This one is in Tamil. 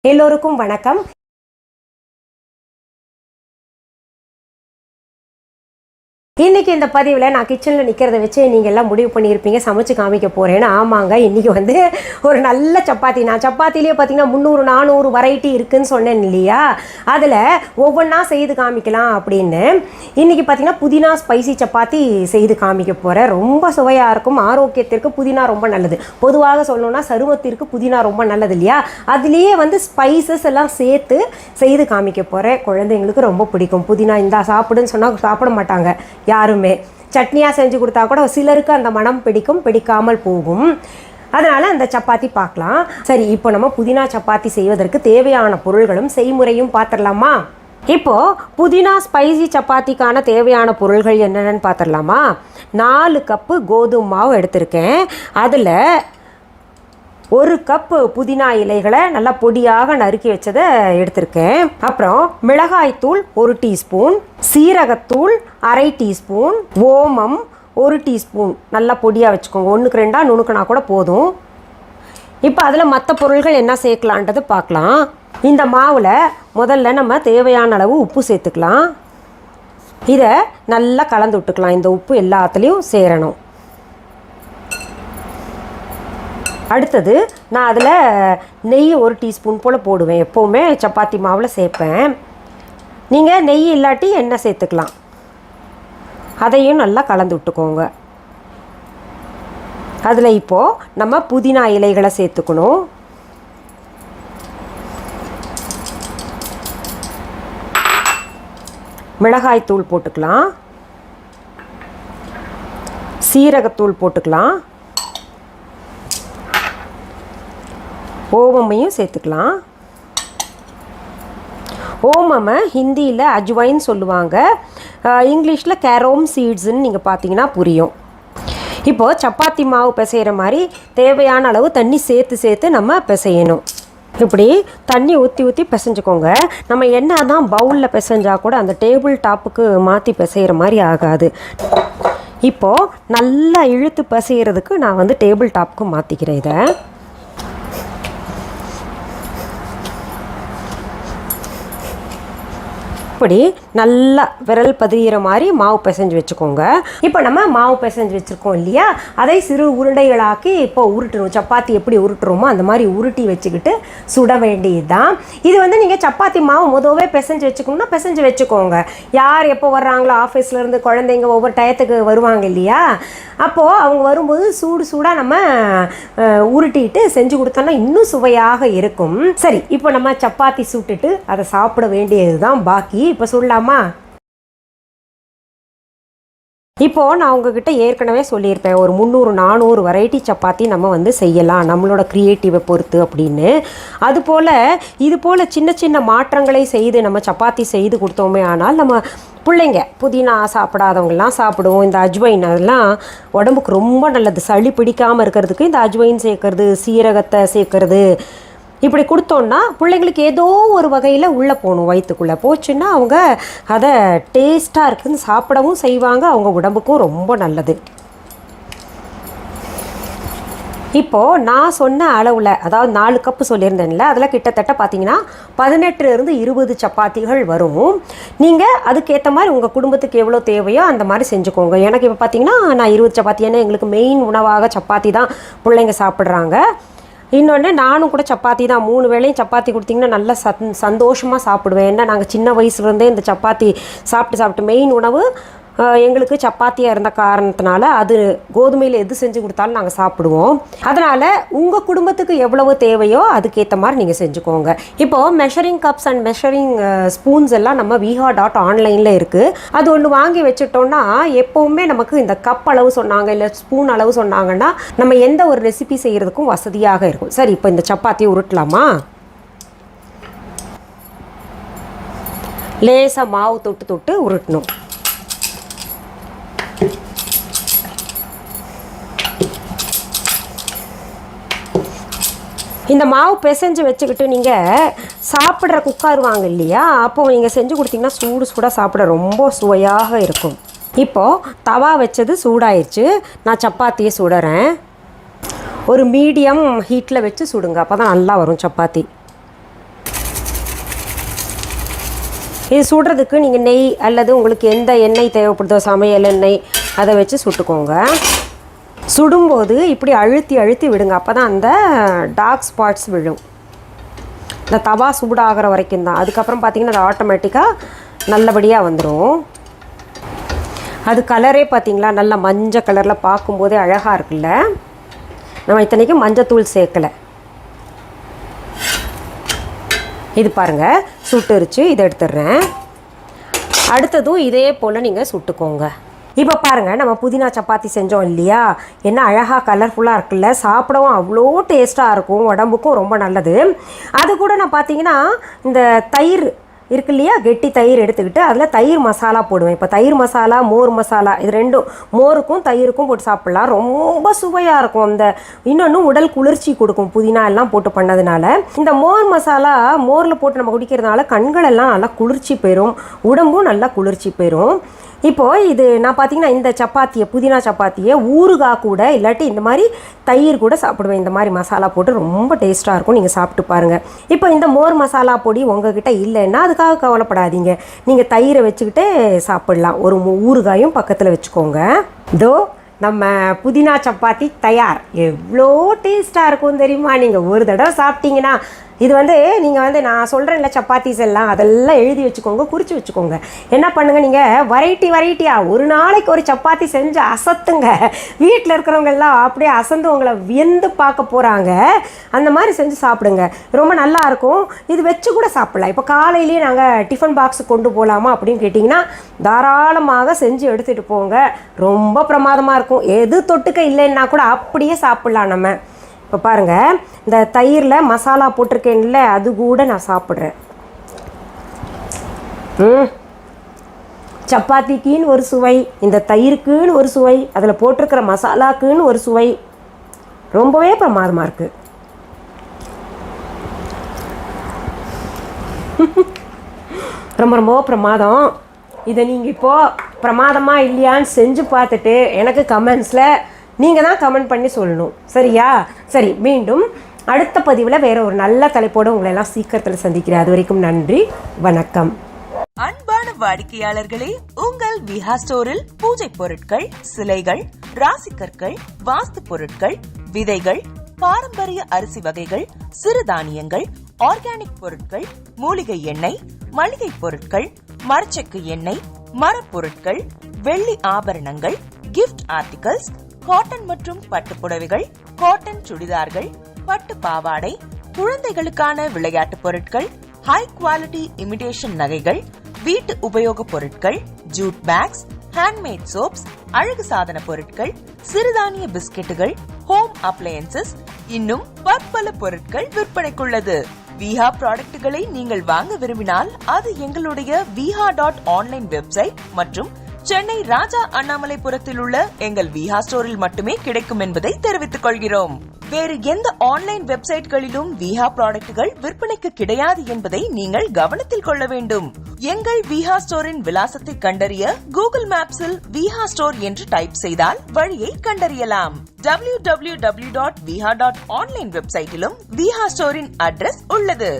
எல்லோருக்கும் வணக்கம். இன்றைக்கி இந்த பதிவில் நான் கிச்சனில் நிற்கிறத வச்சு நீங்கள் எல்லாம் முடிவு பண்ணியிருப்பீங்க சமைச்சு காமிக்க போகிறேன்னு. ஆமாங்க, இன்றைக்கி வந்து ஒரு நல்ல சப்பாத்தி. நான் சப்பாத்திலே பார்த்திங்கன்னா 300-400 வெரைட்டி இருக்குதுன்னு சொன்னேன் இல்லையா, அதில் ஒவ்வொன்றா செய்து காமிக்கலாம் அப்படின்னு. இன்றைக்கி பார்த்திங்கன்னா புதினா ஸ்பைசி சப்பாத்தி செய்து காமிக்க போகிறேன். ரொம்ப சுவையாக இருக்கும். ஆரோக்கியத்திற்கு புதினா ரொம்ப நல்லது. பொதுவாக சொல்லணும்னா சருமத்திற்கு புதினா ரொம்ப நல்லது இல்லையா, அதுலேயே வந்து ஸ்பைசஸ் எல்லாம் சேர்த்து செய்து காமிக்க போகிறேன். குழந்தைங்களுக்கு ரொம்ப பிடிக்கும். புதினா இந்தா சாப்பிடுன்னு சொன்னால் சாப்பிட மாட்டாங்க யாருமே. சட்னியாக செஞ்சு கொடுத்தா கூட சிலருக்கு அந்த மனம் பிடிக்கும், பிடிக்காமல் போகும். அதனால் அந்த சப்பாத்தி பார்க்கலாம். சரி, இப்போ நம்ம புதினா சப்பாத்தி செய்வதற்கு தேவையான பொருள்களும் செய்முறையும் பார்த்துடலாமா? இப்போது புதினா ஸ்பைசி சப்பாத்திக்கான தேவையான பொருள்கள் என்னென்னு பார்த்துடலாமா? 4 கப்பு கோதுமை மாவு எடுத்திருக்கேன். அதில் 1 கப்பு புதினா இலைகளை நல்லா பொடியாக நறுக்கி வச்சதை எடுத்திருக்கேன். அப்புறம் மிளகாய்த்தூள் 1 டீஸ்பூன், சீரகத்தூள் 1/2 டீஸ்பூன், ஓமம் 1 டீஸ்பூன் நல்லா பொடியாக வச்சுக்கோங்க. 1க்கு 2 நுணுக்கினா கூட போதும். இப்போ அதில் மற்ற பொருள்கள் என்ன சேர்க்கலான்றது பார்க்கலாம். இந்த மாவில் முதல்ல நம்ம தேவையான அளவு உப்பு சேர்த்துக்கலாம். இதை நல்லா கலந்து விட்டுக்கலாம். இந்த உப்பு எல்லாத்துலேயும் சேரணும். அடுத்தது நான் அதில் நெய் 1 டீஸ்பூன் போல் போடுவேன். எப்போவுமே சப்பாத்தி மாவில் சேர்ப்பேன். நீங்கள் நெய் இல்லாட்டி எண்ணெய் சேர்த்துக்கலாம். அதையும் நல்லா கலந்து விட்டுக்கோங்க. அதில் இப்போது நம்ம புதினா இலைகளை சேர்த்துக்கணும். மிளகாய்த்தூள் போட்டுக்கலாம், சீரகத்தூள் போட்டுக்கலாம், ஓமமையும் சேர்த்துக்கலாம். ஓமமை ஹிந்தியில் அஜ்வைன்னு சொல்லுவாங்க, இங்கிலீஷில் கேரோம் சீட்ஸுன்னு நீங்கள் பார்த்தீங்கன்னா புரியும். இப்போது சப்பாத்தி மாவு பிசைகிற மாதிரி தேவையான அளவு தண்ணி சேர்த்து நம்ம பிசையணும். இப்படி தண்ணி ஊற்றி பிசைஞ்சுக்கோங்க. நம்ம என்ன தான் பவுலில் பிசைஞ்சால் கூட அந்த டேபிள் டாப்புக்கு மாற்றி பிசைகிற மாதிரி ஆகாது. இப்போது நல்லா இழுத்து பிசைகிறதுக்கு நான் வந்து டேபிள் டாப்புக்கு மாற்றிக்கிறேன். இதை இப்படி நல்லா விரல் பதிகிற மாதிரி மாவு பிசைஞ்சு வச்சுக்கோங்க. இப்போ நம்ம மாவு பிசைஞ்சு வச்சுருக்கோம் இல்லையா, அதை சிறு உருண்டைகளாக்கி இப்போ உருட்டணும். சப்பாத்தி எப்படி உருட்டுறோமோ அந்த மாதிரி உருட்டி வச்சுக்கிட்டு சுட வேண்டியது தான். இது வந்து நீங்கள் சப்பாத்தி மாவு முதவே பிசைஞ்சு வச்சுக்கணும்னா பிசைஞ்சு வச்சுக்கோங்க. யார் எப்போ வர்றாங்களோ, ஆஃபீஸ்லேருந்து குழந்தைங்க ஒவ்வொரு டயத்துக்கு வருவாங்க இல்லையா, அப்போது அவங்க வரும்போது சூடாக நம்ம உருட்டிட்டு செஞ்சு கொடுத்தோன்னா இன்னும் சுவையாக இருக்கும். சரி, இப்போ நம்ம சப்பாத்தி சுட்டுட்டு அதை சாப்பிட வேண்டியது தான் பாக்கி. இப்போ சொல்லலாமா? இப்போது நான் உங்ககிட்ட ஏற்கனவே சொல்லியிருப்பேன், ஒரு 300-400 வெரைட்டி சப்பாத்தி நம்ம வந்து செய்யலாம் நம்மளோட க்ரியேட்டிவை பொறுத்து அப்படின்னு. அதுபோல் இது போல் சின்ன சின்ன மாற்றங்களை செய்து நம்ம சப்பாத்தி செய்து கொடுத்தோமே ஆனால் நம்ம பிள்ளைங்க புதினா சாப்பிடாதவங்கலாம் சாப்பிடுவோம். இந்த அஜ்வைன் அதெல்லாம் உடம்புக்கு ரொம்ப நல்லது. சளி பிடிக்காமல் இருக்கிறதுக்கு இந்த அஜ்வைன் சேர்க்கறது, சீரகத்தை சேர்க்கறது இப்படி கொடுத்தோன்னா பிள்ளைங்களுக்கு ஏதோ ஒரு வகையில் உள்ளே போகணும். வயிற்றுக்குள்ளே போச்சுன்னா அவங்க அதை டேஸ்ட்டாக இருக்குதுன்னு சாப்பிடவும் செய்வாங்க. அவங்க உடம்புக்கும் ரொம்ப நல்லது. இப்போது நான் சொன்ன அளவில், அதாவது 4 கப்பு சொல்லியிருந்தேன்ல, அதில் கிட்டத்தட்ட பார்த்தீங்கன்னா 18-20 சப்பாத்திகள் வரும். நீங்கள் அதுக்கேற்ற மாதிரி உங்கள் குடும்பத்துக்கு எவ்வளோ தேவையோ அந்த மாதிரி செஞ்சுக்கோங்க. எனக்கு இப்போ பார்த்தீங்கன்னா நான் 20 சப்பாத்தி, ஏன்னா எங்களுக்கு மெயின் உணவாக சப்பாத்தி தான் பிள்ளைங்க சாப்பிட்றாங்க. இன்னொன்று நானும் கூட சப்பாத்தி தான், 3 வேளையும் சப்பாத்தி கொடுத்திங்கன்னா நல்லா சந்தோஷமாக சாப்பிடுவேன். ஏன்னா நாங்கள் சின்ன வயசுலேருந்தே இந்த சப்பாத்தி சாப்பிட்டு மெயின் உணவு எங்களுக்கு சப்பாத்தியாக இருந்த காரணத்தினால அது கோதுமையில் எது செஞ்சு கொடுத்தாலும் நாங்கள் சாப்பிடுவோம். அதனால் உங்கள் குடும்பத்துக்கு எவ்வளவு தேவையோ அதுக்கேற்ற மாதிரி நீங்கள் செஞ்சுக்கோங்க. இப்போது measuring cups and measuring spoons எல்லாம் நம்ம viha.online இருக்குது. அது ஒன்று வாங்கி வச்சுட்டோன்னா எப்போவுமே நமக்கு இந்த கப் அளவு சொன்னாங்க இல்லை ஸ்பூன் அளவு சொன்னாங்கன்னா நம்ம எந்த ஒரு ரெசிபி செய்கிறதுக்கும் வசதியாக இருக்கும். சரி, இப்போ இந்த சப்பாத்தியை உருட்டலாமா? லேசாக மாவு தொட்டு உருட்டணும். இந்த மாவு பிசைஞ்சு வச்சுக்கிட்டு நீங்கள் சாப்பிட்ற உட்காருவாங்க இல்லையா, அப்போ நீங்கள் செஞ்சு கொடுத்தீங்கன்னா சூடாக சாப்பிட ரொம்ப சுவையாக இருக்கும். இப்போது தவா வச்சது சூடாயிடுச்சு. நான் சப்பாத்தியை சுடுறேன். ஒரு மீடியம் ஹீட்டில் வச்சு சுடுங்க, அப்போ தான் நல்லா வரும் சப்பாத்தி. இது சுடுறதுக்கு நீங்கள் நெய் அல்லது உங்களுக்கு எந்த எண்ணெய் தேவைப்படுதோ சமையல் எண்ணெய் அதை வச்சு சுட்டுக்கோங்க. சுடும்போது இப்படி அழுத்தி அழுத்தி விடுங்க, அப்போ தான் அந்த டார்க் ஸ்பாட்ஸ் விழும். இந்த தவா சூடாகிற வரைக்கும் தான். அதுக்கப்புறம் பார்த்திங்கன்னா அது ஆட்டோமேட்டிக்காக நல்லபடியாக வந்துடும். அது கலரே பார்த்திங்களா நல்லா மஞ்சள் கலரில் பார்க்கும்போதே அழகாக இருக்குல்ல. நம்ம இத்தனைக்கும் மஞ்சத்தூள் சேர்க்கலை. இது பாருங்கள் சுட்டுருச்சு. இதை எடுத்துடுறேன். அடுத்ததும் இதே போல் நீங்கள் சுட்டுக்கோங்க. இப்போ பாருங்கள் நம்ம புதினா சப்பாத்தி செஞ்சோம் இல்லையா, என்ன அழகாக கலர்ஃபுல்லாக இருக்குல்ல. சாப்பிடவும் அவ்வளோ டேஸ்ட்டாக இருக்கும், உடம்புக்கும் ரொம்ப நல்லது. அது கூட நான் பார்த்தீங்கன்னா இந்த தயிர் இருக்கு இல்லையா, கெட்டி தயிர் எடுத்துக்கிட்டு அதில் தயிர் மசாலா போடுவேன். இப்போ தயிர் மசாலா மோர் மசாலா இது ரெண்டும் மோருக்கும் தயிருக்கும் போட்டு சாப்பிட்லாம். ரொம்ப சுவையாக இருக்கும். இந்த இன்னொன்று உடல் குளிர்ச்சி கொடுக்கும் புதினா எல்லாம் போட்டு பண்ணதுனால. இந்த மோர் மசாலா மோரில் போட்டு நம்ம குடிக்கிறதுனால கண்கள் எல்லாம் நல்லா குளிர்ச்சி பெறும், உடம்பும் நல்லா குளிர்ச்சி பெறும். இப்போது இது நான் பார்த்தீங்கன்னா இந்த சப்பாத்தியை புதினா சப்பாத்தியை ஊறுகாய் கூட இல்லாட்டி இந்த மாதிரி தயிர் கூட சாப்பிடுவேன். இந்த மாதிரி மசாலா போட்டு ரொம்ப டேஸ்ட்டாக இருக்கும். நீங்கள் சாப்பிட்டு பாருங்கள். இப்போ இந்த மோர் மசாலா பொடி உங்ககிட்ட இல்லைன்னா அதுக்காக கவலைப்படாதீங்க. நீங்கள் தயிரை வச்சுக்கிட்டே சாப்பிட்லாம். ஒரு ஊறுகாயும் பக்கத்தில் வச்சுக்கோங்க. இதோ நம்ம புதினா சப்பாத்தி தயார். எவ்வளோ டேஸ்ட்டாக இருக்கும் தெரியுமா? நீங்கள் ஒரு தடவை சாப்பிட்டீங்கன்னா இது நீங்கள் நான் சொல்கிறேன்ல சப்பாத்திஸ் எல்லாம் அதெல்லாம் எழுதி வச்சுக்கோங்க, குறித்து வச்சுக்கோங்க. என்ன பண்ணுங்கள், நீங்கள் வெரைட்டியாக ஒரு நாளைக்கு ஒரு சப்பாத்தி செஞ்சு அசத்துங்க. வீட்டில் இருக்கிறவங்க எல்லாம் அப்படியே அசந்து உங்களை வியந்து பார்க்க போகிறாங்க. அந்த மாதிரி செஞ்சு சாப்பிடுங்க, ரொம்ப நல்லாயிருக்கும். இது வச்சு கூட சாப்பிட்லாம். இப்போ காலையிலேயே நாங்கள் டிஃபன் பாக்ஸ் கொண்டு போகலாமா அப்படின்னு கேட்டிங்கன்னா தாராளமாக செஞ்சு எடுத்துகிட்டு போங்க. ரொம்ப பிரமாதமாக இருக்கும். எது தொட்டுக்க இல்லைன்னா கூட அப்படியே சாப்பிட்லாம் நம்ம. இப்போ பாருங்கள் இந்த தயிரில் மசாலா போட்டிருக்கேன்ல அது கூட நான் சாப்பிட்றேன். சப்பாத்திக்குன்னு ஒரு சுவை, இந்த தயிருக்குன்னு ஒரு சுவை, அதில் போட்டிருக்கிற மசாலாக்குன்னு ஒரு சுவை. ரொம்பவே பிரமாதமாக இருக்குது. ரொம்ப பிரமாதம். இதை நீங்கள் இப்போது பிரமாதமாக இல்லையான்னு செஞ்சு பார்த்துட்டு எனக்கு கமெண்ட்ஸில் நீங்கள் தான் கமெண்ட் பண்ணி சொல்லணும், சரியா? சரி, மீண்டும் அடுத்த பதிவில் வேற ஒரு நல்ல தலைப்போடு உங்களை எல்லாம் சீக்கிரத்தில் சந்திக்கிறேன். அது வரைக்கும் நன்றி, வணக்கம். அன்பான வாடிக்கையாளர்களே, உங்கள் விஹா ஸ்டோரில் பூஜை பொருட்கள், சிலைகள், ராசிக்கற்கள், வாஸ்து பொருட்கள், விதைகள், பாரம்பரிய அரிசி வகைகள், சிறுதானியங்கள், ஆர்கானிக் பொருட்கள், மூலிகை எண்ணெய், மளிகை பொருட்கள், மரச்செக்கு எண்ணெய், மரப்பொருட்கள், வெள்ளி ஆபரணங்கள், கிஃப்ட் ஆர்டிகல்ஸ், காட்டன் மற்றும் பட்டு புடவைகள், காட்டன் சுடிதார்கள், பட்டு பாவாடை, குழந்தைகளுக்கான விளையாட்டு பொருட்கள், ஹை குவாலிட்டி இமிடேஷன் நகைகள், வீட்டு உபயோக பொருட்கள், ஜூட் பேக்ஸ், ஹேண்ட்மேட் சோப்ஸ், அழகு சாதன பொருட்கள், சிறுதானிய பிஸ்கெட்டுகள், ஹோம் அப்ளையன்சஸ், இன்னும் பற்பல பொருட்கள் விற்பனைக்குள்ளது. விஹா ப்ராடக்ட்களை நீங்கள் வாங்க விரும்பினால் அது எங்களுடைய viha.online வெப்சைட் மற்றும் சென்னை ராஜா அண்ணாமலைபுரத்தில் உள்ள எங்கள் விஹா ஸ்டோரில் மட்டுமே கிடைக்கும் என்பதை தெரிவித்துக் கொள்கிறோம். வேறு எந்த ஆன்லைன் வெப்சைட்களிலும் விஹா ப்ராடக்ட்கள் விற்பனைக்கு கிடையாது என்பதை நீங்கள் கவனத்தில் கொள்ள வேண்டும். எங்கள் விஹா ஸ்டோரின் விலாசத்தை கண்டறிய கூகுள் மேப்ஸில் விஹா ஸ்டோர் என்று டைப் செய்தால் வழியை கண்டறியலாம். www.viha.online வெப்சைட்டிலும் விஹா ஸ்டோரின் அட்ரஸ் உள்ளது.